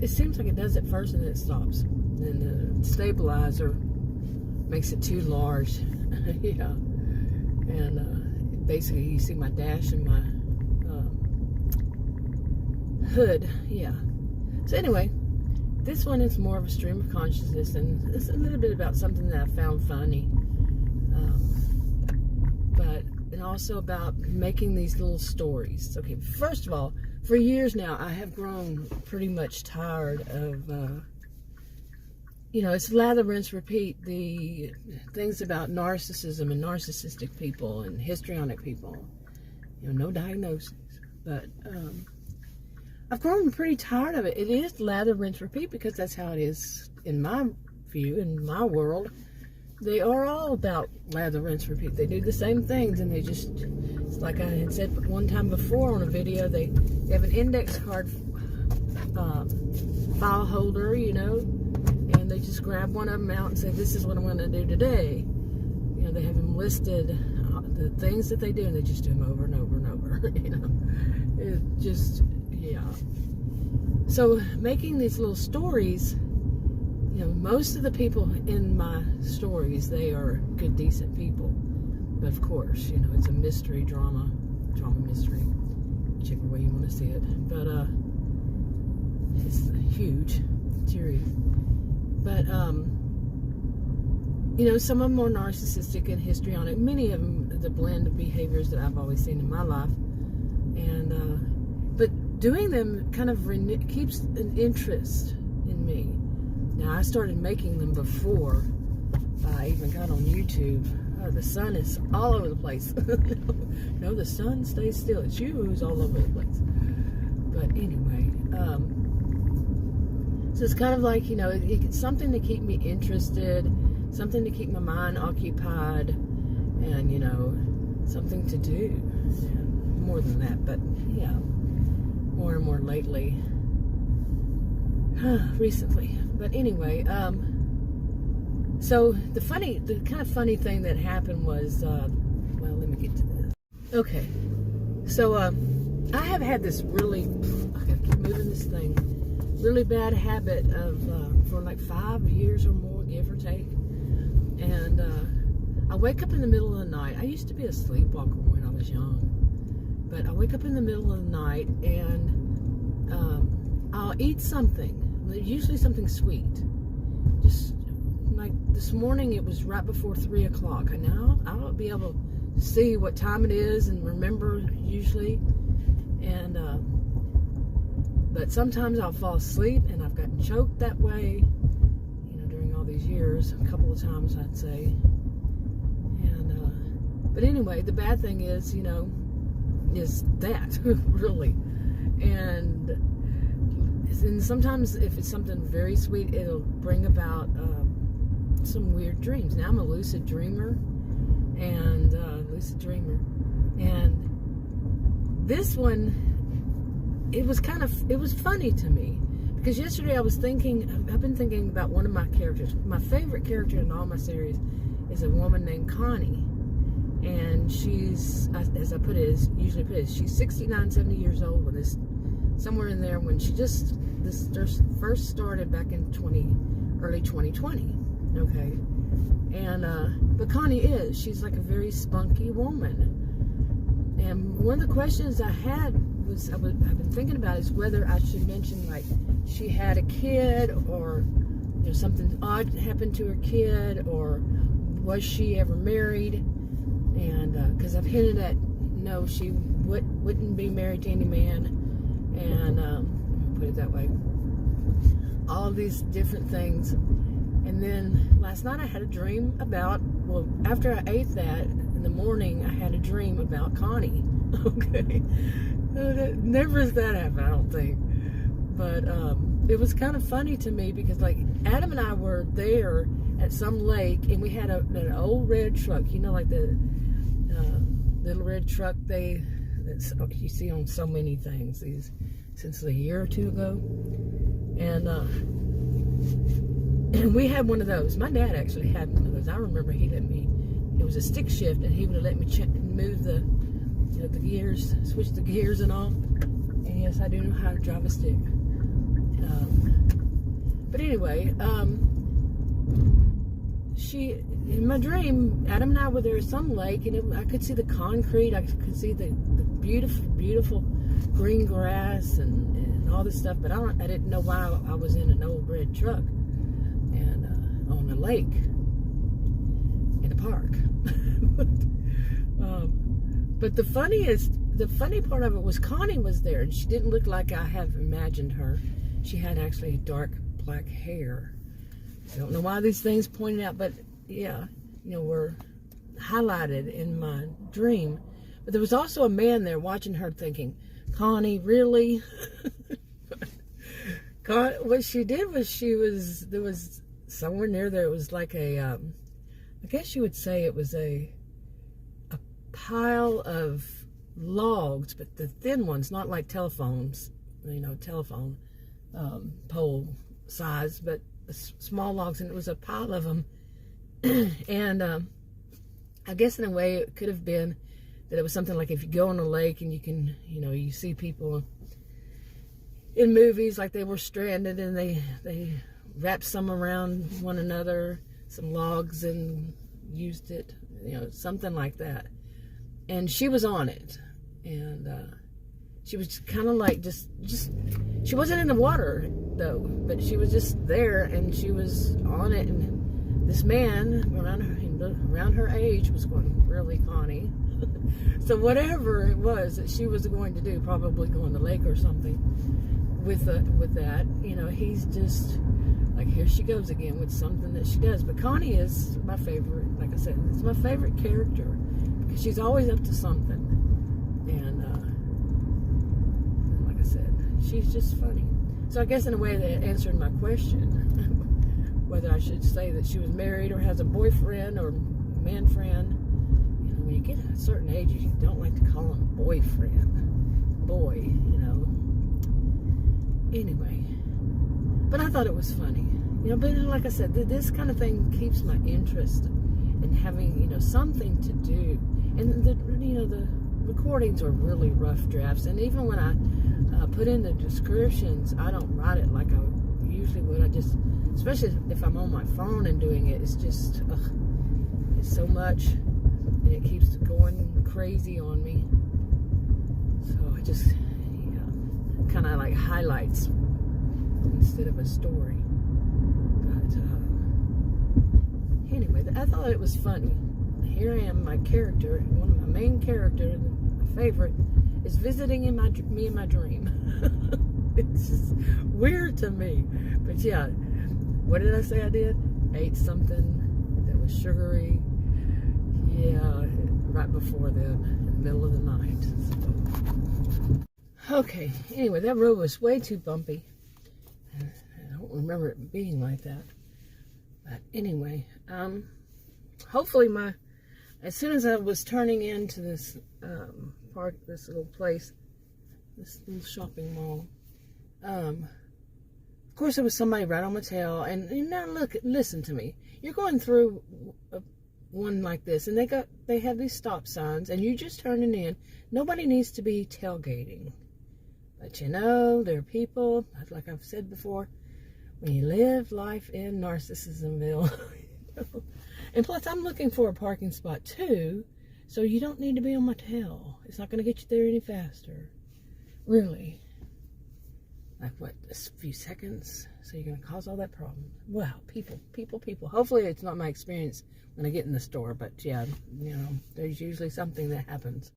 It seems like it does at first and then it stops. And the stabilizer makes it too large. Yeah. And basically you see my dash and my hood. Yeah. So anyway, this one is more of a stream of consciousness, and it's a little bit about something that I found funny. And also about making these little stories. Okay, first of all, for years now, I have grown pretty much tired of, it's lather, rinse, repeat, the things about narcissism and narcissistic people and histrionic people. No diagnosis. But I've grown pretty tired of it. It is lather, rinse, repeat because that's how it is in my view, in my world. They are all about lather, rinse, repeat. They do the same things, and they just, it's like I had said one time before on a video, they have an index card file holder, and they just grab one of them out and say, this is what I'm going to do today. They have them listed, the things that they do, and they just do them over and over and over, It just, yeah. So making these little stories, most of the people in my stories, they are good, decent people. But of course, it's a mystery drama mystery, whichever way you want to see it. But it's a huge series. But some of them are narcissistic and histrionic. Many of them, the blend of behaviors that I've always seen in my life. And but doing them kind of keeps an interest in me. Now, I started making them before I even got on YouTube. Oh, the sun is all over the place. No, the sun stays still. It's you who's all over the place. But anyway, so it's kind of like, it's something to keep me interested, something to keep my mind occupied, and, something to do. More than that, but yeah, more and more lately. Recently. But anyway, so the kind of funny thing that happened was, well, let me get to this. Okay, so I have had this really, I gotta keep moving this thing, really bad habit of, for like 5 years or more, give or take, and I wake up in the middle of the night. I used to be a sleepwalker when I was young, but I wake up in the middle of the night and I'll eat something. Usually something sweet. Just like this morning, it was right before 3 o'clock. And now I'll be able to see what time it is and remember usually. And but sometimes I'll fall asleep, and I've gotten choked that way. During all these years, a couple of times I'd say. And but anyway, the bad thing is, is that really, and sometimes if it's something very sweet, it'll bring about some weird dreams. Now I'm a lucid dreamer, and this one, it was funny to me because yesterday I've been thinking about one of my characters. My favorite character in all my series is a woman named Connie, and she's, as I usually put it, she's 69, 70 years old when this. Somewhere in there when this first started back in early 2020, okay, and but Connie she's like a very spunky woman, and one of the questions I had was I've been thinking about is whether I should mention like she had a kid, or something odd happened to her kid, or was she ever married, and because I've hinted at no, she wouldn't be married to any man. And put it that way. all these different things. And then last night I had a dream about, well, after I ate that, in the morning I had a dream about Connie. Okay. Never has that happened, I don't think. But it was kind of funny to me because, like, Adam and I were there at some lake, and we had an old red truck, you know, like the little red truck that you see on so many things since a year or two ago. And we had one of those. My dad actually had one of those. I remember he let me, it was a stick shift, and he would have let me move the gears, switch the gears and all. And yes, I do know how to drive a stick. But anyway, in my dream, Adam and I were there at some lake, and I could see the concrete, I could see the beautiful, beautiful green grass and all this stuff, but I didn't know why I was in an old red truck and on a lake in a park. But the funny part of it was Connie was there, and she didn't look like I have imagined her. She had actually dark black hair. I don't know why these things pointed out, but yeah, were highlighted in my dream. But there was also a man there watching her thinking, Connie, really? What she did was, there was somewhere near there, it was like I guess you would say it was a pile of logs, but the thin ones, not like telephones, telephone pole size, but small logs, and it was a pile of them. And I guess in a way it could have been that it was something like if you go on a lake and you can, you see people in movies like they were stranded and they wrapped some around one another, some logs, and used it, something like that. And she was on it, and she was kind of like just she wasn't in the water though, but she was just there, and she was on it. And this man around her age was going, really, Connie? So whatever it was that she was going to do, probably go in the lake or something with that, he's just like, here she goes again with something that she does. But Connie is my favorite. Like I said, it's my favorite character because she's always up to something, and like I said, she's just funny. So I guess in a way that answered my question, whether I should say that she was married or has a boyfriend or man friend. When you get a certain age, you don't like to call him boyfriend, boy, Anyway, but I thought it was funny, but like I said, this kind of thing keeps my interest in having, something to do. And the recordings are really rough drafts, and even when I put in the descriptions, I don't write it like I usually would. I just, especially if I'm on my phone and doing it, it's just, it's so much, and it keeps going crazy on me. So I just, kind of like highlights instead of a story. But anyway, I thought it was funny. Here I am, my character, one of my main characters, my favorite, is visiting me in my dream. It's just weird to me. But yeah, what did I say I did? Ate something that was sugary. Yeah, right before then, in the middle of the night. So. Okay, anyway, that road was way too bumpy. I don't remember it being like that. But anyway, hopefully as soon as I was turning into this park, this little place, this little shopping mall, of course there was somebody right on my tail. And now listen to me. You're going through one like this, and they have these stop signs, and you just turning in. Nobody needs to be tailgating. But there are people, like I've said before, when you live life in Narcissism-Ville. And plus, I'm looking for a parking spot too, so you don't need to be on my tail. It's not going to get you there any faster. Really. Like what, a few seconds? So you're going to cause all that problem? Wow, people. Hopefully it's not my experience when I get in the store, but yeah, there's usually something that happens.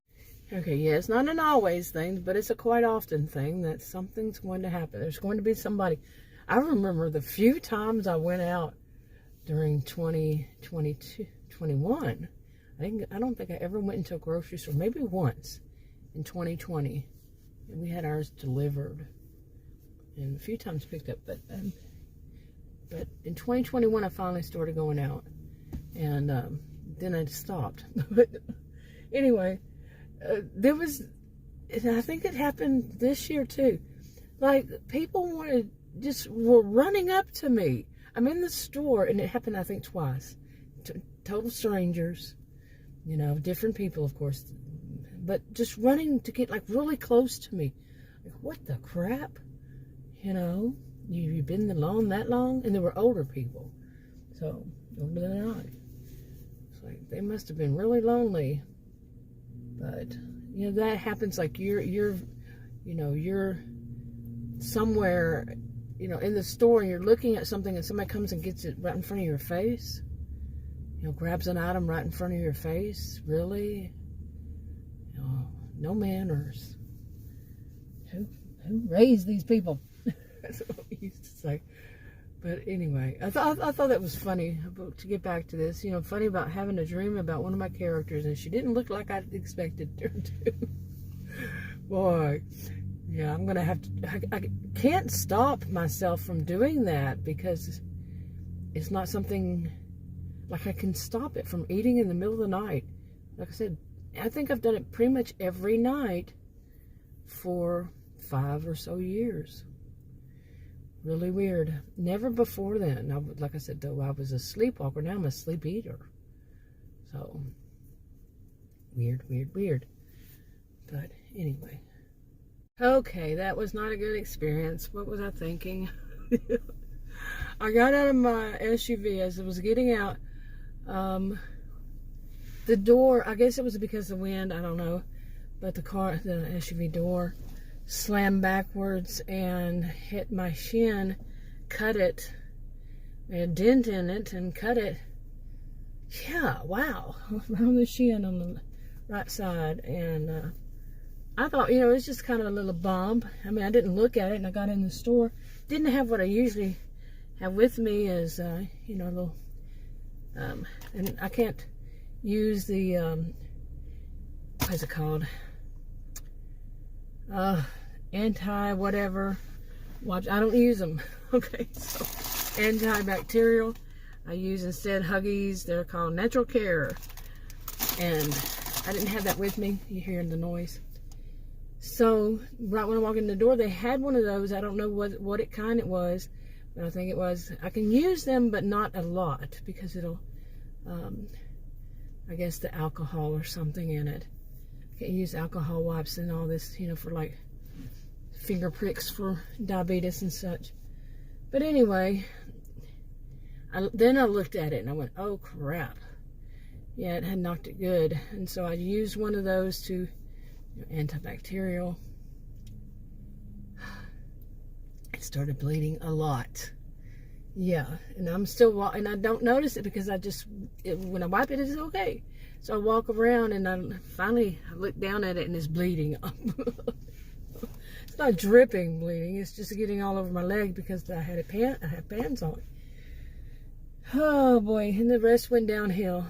Okay, yeah, it's not an always thing, but it's a quite often thing that something's going to happen. There's going to be somebody. I remember the few times I went out during 2021. I don't think I ever went into a grocery store, maybe once in 2020. And we had ours delivered. And a few times picked up. But in 2021, I finally started going out. And then I stopped. But anyway, there was, and I think it happened this year too. Like, people were running up to me. I'm in the store, and it happened, I think, twice. Total strangers, different people, of course, but just running to get, like, really close to me. Like, what the crap? You've been alone that long? And they were older people. So, older than I. It's like, they must have been really lonely. But, that happens, like, you're somewhere, in the store, and you're looking at something, and somebody comes and gets it right in front of your face. Grabs an item right in front of your face. Really? No manners. Who raised these people? That's what we used to say. But anyway, I thought that was funny. To get back to this, funny about having a dream about one of my characters, and she didn't look like I expected her to. Boy, yeah, I'm gonna have to. I can't stop myself from doing that, because it's not something like I can stop it from eating in the middle of the night. Like I said, I think I've done it pretty much every night for 5 or so years. Really weird. Never before then. Now, like I said, though, I was a sleepwalker. Now I'm a sleep eater. So, weird. But anyway. Okay, that was not a good experience. What was I thinking? I got out of my SUV as I was getting out. The door, I guess it was because of the wind, I don't know. But the SUV door slammed backwards and hit my shin, cut it, made a dent in it and cut it. Yeah, wow. Around the shin on the right side. And I thought, it was just kind of a little bump. I mean, I didn't look at it, and I got in the store. Didn't have what I usually have with me is, a little, and I can't use the, what's it called? Anti-whatever. Watch, I don't use them. Okay, so antibacterial. I use instead Huggies. They're called Natural Care. And I didn't have that with me. You hear the noise. So, right when I walked in the door, they had one of those. I don't know what kind it was, but I think it was. I can use them, but not a lot, because it'll, I guess, the alcohol or something in it. I can't use alcohol wipes and all this, for like finger pricks for diabetes and such. But anyway, then I looked at it and I went, oh crap. Yeah, it had knocked it good. And so I used one of those to, antibacterial. It started bleeding a lot. Yeah, and I'm still and I don't notice it because when I wipe it, it's okay. So I walk around and I look down at it and it's bleeding up. It's not dripping bleeding. It's just getting all over my leg because I had pants on. Oh boy, and the rest went downhill.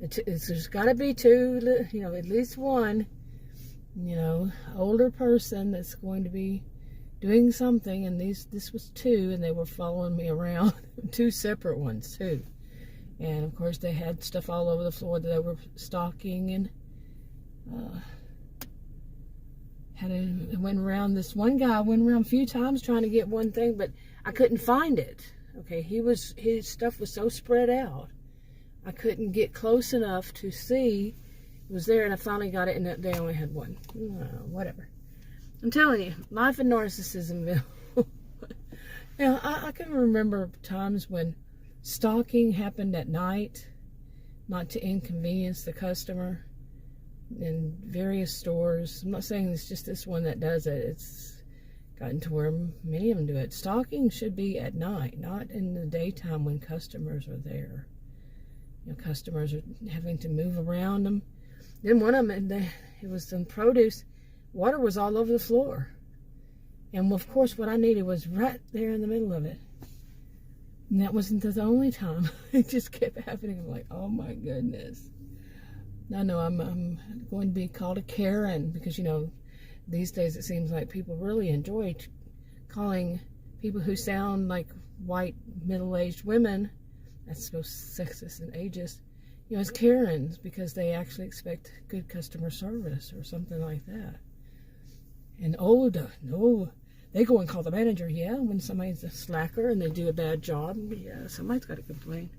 There's got to be two, at least one, older person that's going to be doing something, and this was two, and they were following me around. Two separate ones too, and of course they had stuff all over the floor that they were stalking, and this one guy went around a few times trying to get one thing, but I couldn't find it. Okay, his stuff was so spread out, I couldn't get close enough to see it was there, and I finally got it, and they only had one. Whatever. I'm telling you, life in Narcissism-Ville. I can remember times when stalking happened at night, not to inconvenience the customer, in various stores. I'm not saying it's just this one that does it. It's gotten to where many of them do it. Stalking should be at night, not in the daytime when customers are there. Customers are having to move around them. Then one of them, it was some produce. Water was all over the floor. And of course, what I needed was right there in the middle of it. And that wasn't the only time. It just kept happening. I'm like, oh my goodness. I know I'm going to be called a Karen because, you know, these days it seems like people really enjoy calling people who sound like white middle-aged women, that's so sexist and ageist, you know, as Karens, because they actually expect good customer service or something like that. And no, they go and call the manager, yeah, when somebody's a slacker and they do a bad job, yeah, somebody's got to complain.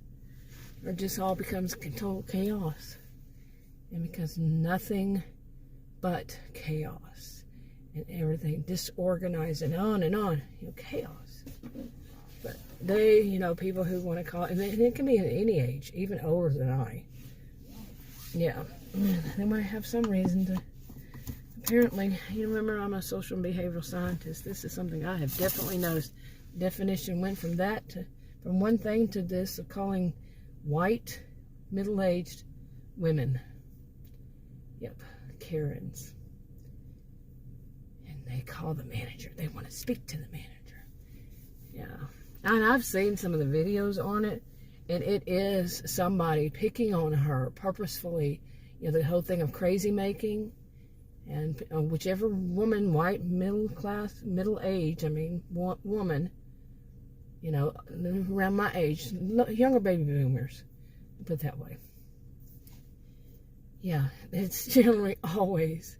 Or it just all becomes total chaos. And because nothing but chaos and everything disorganized and on, you know, chaos. But they, you know, people who want to call, and it can be at any age, even older than I. Yeah, they might have some reason to. Apparently, you remember I'm a social and behavioral scientist. This is something I have definitely noticed. Definition went from that to, from one thing to this of calling white, middle-aged women. Yep, Karens. And they call the manager. They want to speak to the manager. Yeah. And I've seen some of the videos on it, and it is somebody picking on her purposefully. You know, the whole thing of crazy making. And whichever woman, white, middle class, middle age, I mean, woman, you know, around my age, younger baby boomers, put it that way. Yeah, it's generally always,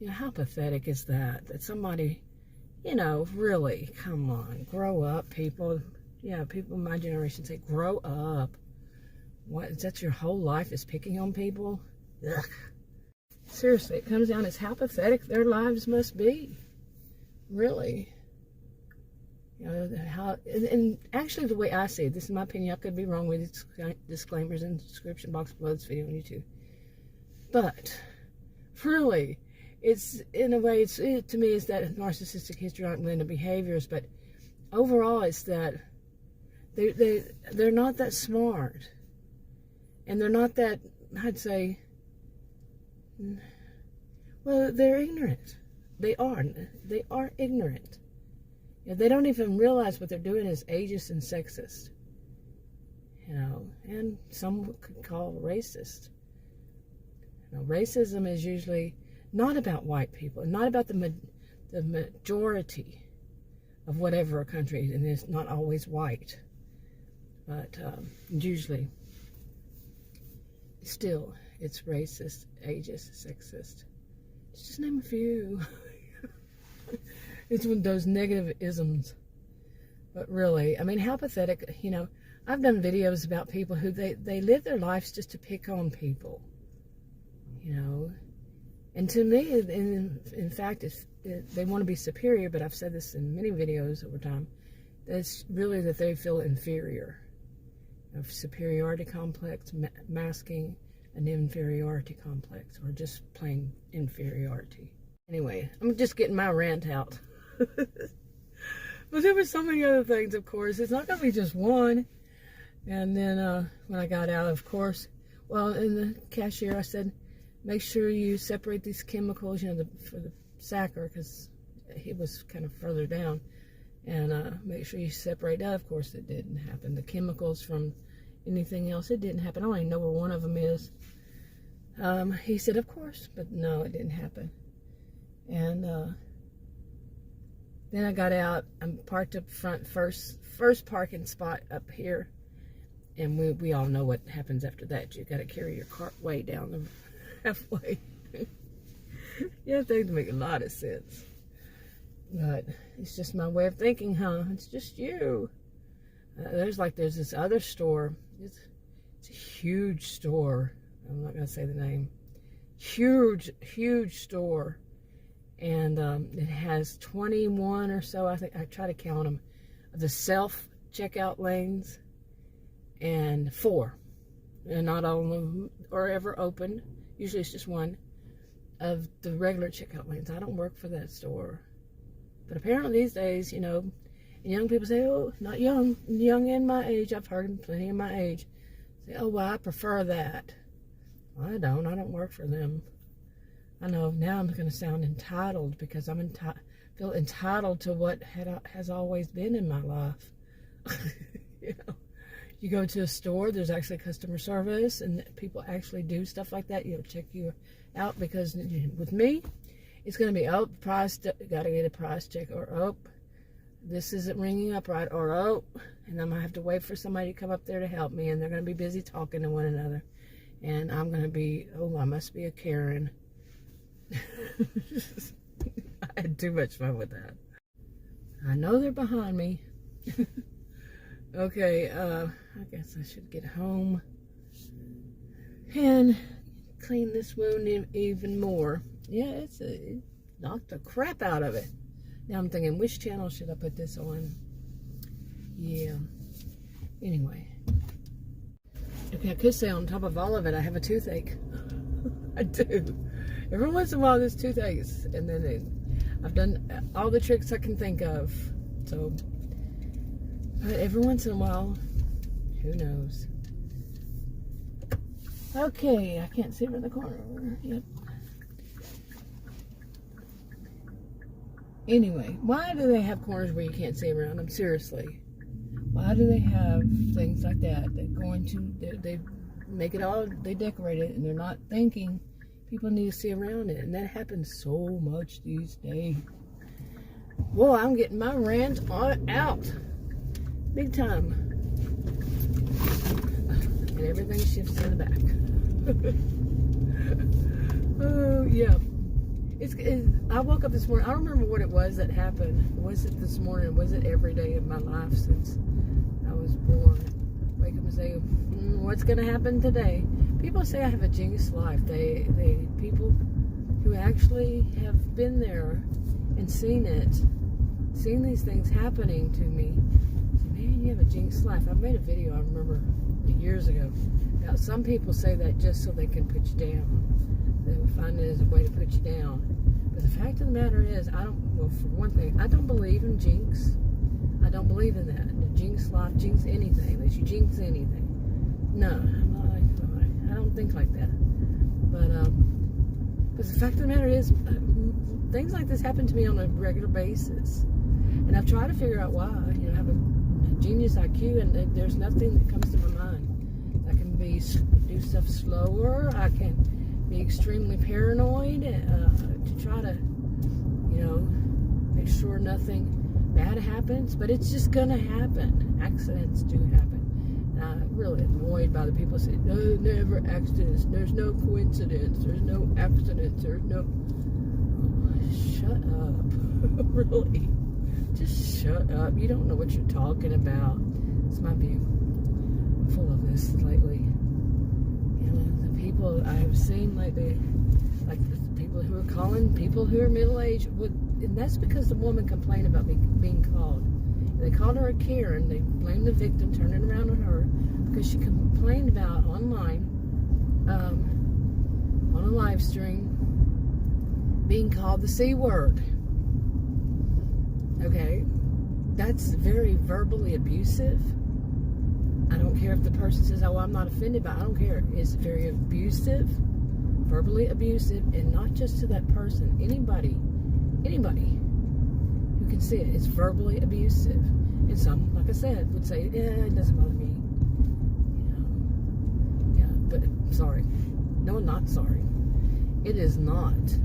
you know, how pathetic is that? That somebody, you know, really, come on, grow up, people. Yeah, people in my generation say, grow up. What, is that your whole life is picking on people? Ugh. Seriously, it comes down as how pathetic their lives must be. Really. You know, how, and actually the way I see it, this is my opinion, I could be wrong with disclaimers in the description box below this video on YouTube. But, really, it's, in a way, to me, it's that narcissistic histrionic behaviors, but overall it's that they're not that smart. And they're not that, I'd say, well, they're ignorant. They are ignorant. You know, they don't even realize what they're doing is ageist and sexist. You know, and some could call racist. You know, racism is usually not about white people, not about the majority of whatever a country, and it's not always white, but usually, still, it's racist, ageist, sexist. Just name a few. It's one of those negative isms. But really, I mean, how pathetic, you know, I've done videos about people who they live their lives just to pick on people, you know. And to me, in fact, they want to be superior, but I've said this in many videos over time, it's really that they feel inferior. Of superiority complex, masking an inferiority complex, or just plain inferiority. Anyway, I'm just getting my rant out. But there were so many other things, of course. It's not going to be just one. And then when I got out, of course, well, in the cashier, I said, make sure you separate these chemicals, you know, for the sacker, because he was kind of further down. And make sure you separate that. Of course, it didn't happen. The chemicals from anything else, it didn't happen. I don't even know where one of them is. He said, of course, but no, it didn't happen. And then I got out. I'm parked up front, first parking spot up here. And we all know what happens after that. You got to carry your cart way down the halfway. Yeah, things make a lot of sense. But it's just my way of thinking, huh? It's just you. There's this other store. It's a huge store. I'm not going to say the name. Huge store. And it has 21 or so, I think, I try to count them, of the self-checkout lanes, and 4. And not all of them are ever open. Usually it's just one of the regular checkout lanes. I don't work for that store. But apparently these days, you know, young people say, oh, not young in my age. I've heard plenty in my age say, oh, well, I prefer that. Well, I don't work for them. I know now I'm going to sound entitled because feel entitled to what has always been in my life. You know, you go to a store, there's actually customer service, and people actually do stuff like that. Check you out, because with me, it's going to be, oh, price, got to get a price check, or oh, this isn't ringing up right, or oh, and I'm going to have to wait for somebody to come up there to help me, and they're going to be busy talking to one another, and I'm going to be, oh, I must be a Karen. I had too much fun with that. I know they're behind me. Okay, I guess I should get home and clean this wound even more. Yeah, it knocked the crap out of it. Now I'm thinking, which channel should I put this on? Yeah. Anyway. Okay, I could say on top of all of it, I have a toothache. I do. Every once in a while, there's toothaches, and then I've done all the tricks I can think of. So, but every once in a while, who knows? Okay, I can't see around the corner. Yep. Anyway, why do they have corners where you can't see around them? Seriously. Why do they have things like that? They make it all, they decorate it, and they're not thinking people need to see around it. And that happens so much these days. Whoa, I'm getting my rant out. Big time. And everything shifts in the back. Oh, yeah. I woke up this morning. I don't remember what it was that happened. Was it this morning? Was it every day of my life since I was born? Wake up and say, what's going to happen today? People say I have a jinx life. People who actually have been there and seen these things happening to me. Say, man, you have a jinx life. I made a video, I remember, years ago. Now, some people say that just so they can put you down. They would find it as a way to put you down. But the fact of the matter is, for one thing, I don't believe in jinx. I don't believe in that. The jinx life, jinx anything, that you jinx anything. No, I'm not like that. I don't think like that. But the fact of the matter is, things like this happen to me on a regular basis. And I've tried to figure out why. I have a genius IQ, and there's nothing that comes to my mind. I can do stuff slower. I can be extremely paranoid to try to, make sure nothing bad happens. But it's just gonna happen. Accidents do happen. And I'm really annoyed by the people who say, no, never accidents. There's no coincidence. There's no accidents. There's no... Oh, shut up. Really. Just shut up. You don't know what you're talking about. It's my view. I'm full of this lately. The people I've seen lately, like the people who are calling people who are middle-aged, and that's because the woman complained about being called. They called her a Karen. They blamed the victim, turned it around on her because she complained about online, on a live stream, being called the C word. Okay, that's very verbally abusive. I don't care if the person says, oh, I'm not offended, but I don't care. It's very abusive, verbally abusive, and not just to that person. Anybody who can see it, it's verbally abusive. And some, like I said, would say, yeah, it doesn't bother me. Yeah, but sorry. No, I'm not sorry. It is not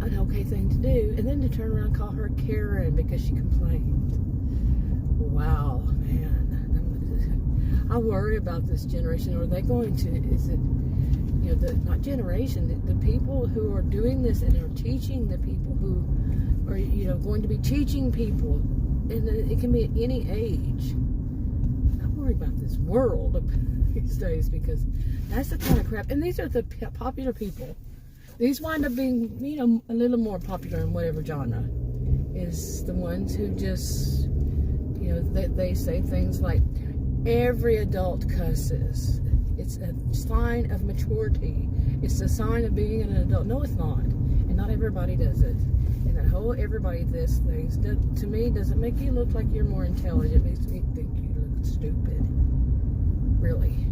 an okay thing to do. And then to turn around and call her Karen because she complained. Wow, man. I worry about this generation. Are they going to, is it, not generation, the people who are doing this and are teaching the people who are, going to be teaching people, and it can be at any age. I worry about this world these days because that's the kind of crap. And these are the popular people. These wind up being, a little more popular in whatever genre. Is the ones who just, they say things like, every adult cusses. It's a sign of maturity. It's a sign of being an adult. No, it's not. And not everybody does it. And that whole everybody this things, to me, doesn't make you look like you're more intelligent. It makes me think you look stupid. Really.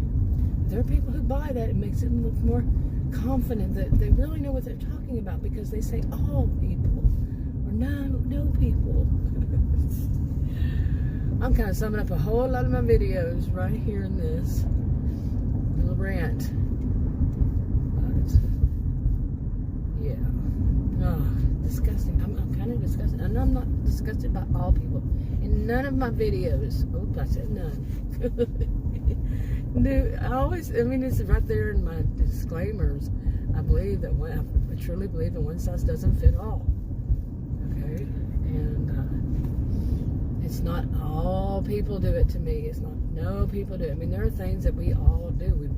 There are people who buy that. It makes them look more confident that they really know what they're talking about because they say all people or no people. I'm kind of summing up a whole lot of my videos right here in this little rant. But, yeah. Oh, disgusting. I'm kind of disgusted. And I'm not disgusted by all people. In none of my videos. Oops, I said none. No, it's right there in my disclaimers. I believe that I truly believe that one size doesn't fit all. Okay? And it's not all people do it to me. It's not no people do it. I mean, there are things that we all do. We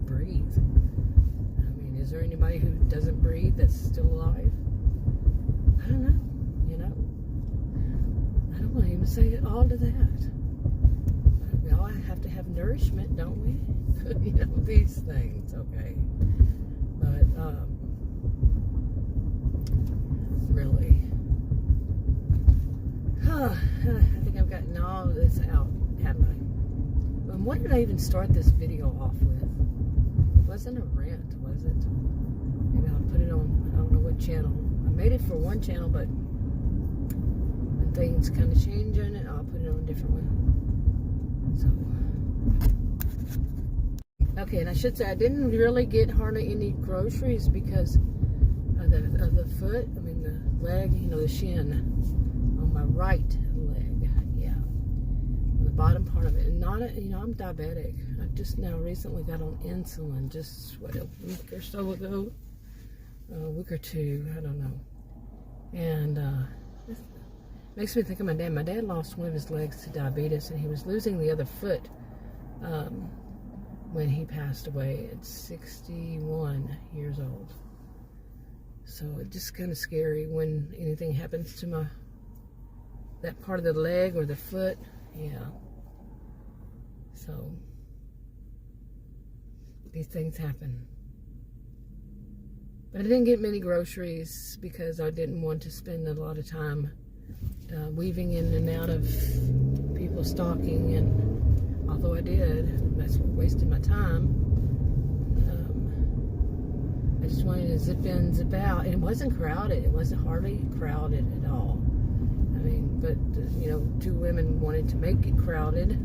breathe. I mean, is there anybody who doesn't breathe that's still alive? I don't know. I don't want to even say it all to that. We all have to have nourishment, don't we? These things, okay. But, really. I think I've gotten all of this out, haven't I? What did I even start this video off with? It wasn't a rant, was it? Maybe I'll put it on, I don't know what channel. I made it for one channel, but when things kind of change on it, I'll put it on a different one. So, okay, and I should say I didn't really get hardly any groceries because of the foot. I mean the leg, the shin on my right leg. Yeah, on the bottom part of it. And I'm diabetic. I just now recently got on insulin, just a week or so ago, a week or two, I don't know. And it makes me think of my dad. My dad lost one of his legs to diabetes, and he was losing the other foot when he passed away at 61 years old. So it's just kind of scary when anything happens to that part of the leg or the foot. Yeah. So these things happen. But I didn't get many groceries because I didn't want to spend a lot of time weaving in and out of people stalking, and although I did, that's what wasted my time. I just wanted to zip in, zip out, and it wasn't crowded. It wasn't hardly crowded at all. I mean, but two women wanted to make it crowded.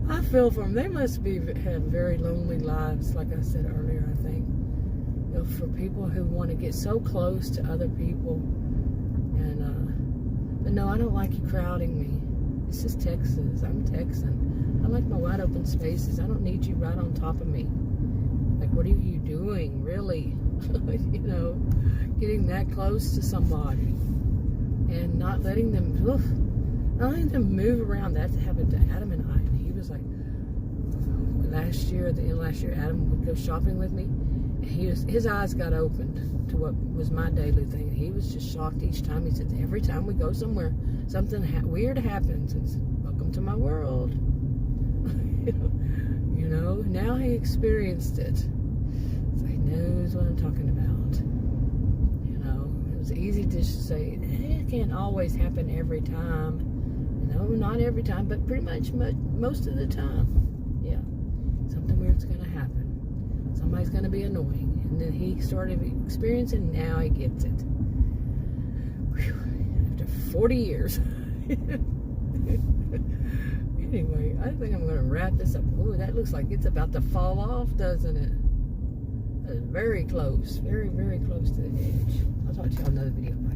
I feel for them. They must have very lonely lives, like I said earlier. I think for people who want to get so close to other people, and but no, I don't like you crowding me. This is Texas. I'm Texan. I like my wide open spaces. I don't need you right on top of me. Like, what are you doing, really? Getting that close to somebody and not letting them move around. That happened to Adam and I. And he was like, last year, Adam would go shopping with me. And his eyes got opened to what was my daily thing. And he was just shocked each time. He said, every time we go somewhere, something weird happens. And said, welcome to my world. Now he experienced it. So he knows what I'm talking about. It was easy to say, it can't always happen every time. No, not every time, but pretty much most of the time. Yeah, something weird's going to happen. Somebody's going to be annoying. And then he started experiencing, now he gets it. Whew, after 40 years. Anyway, I think I'm going to wrap this up. Ooh, that looks like it's about to fall off, doesn't it? Very close. Very, very close to the edge. I'll talk to you on another video. Bye.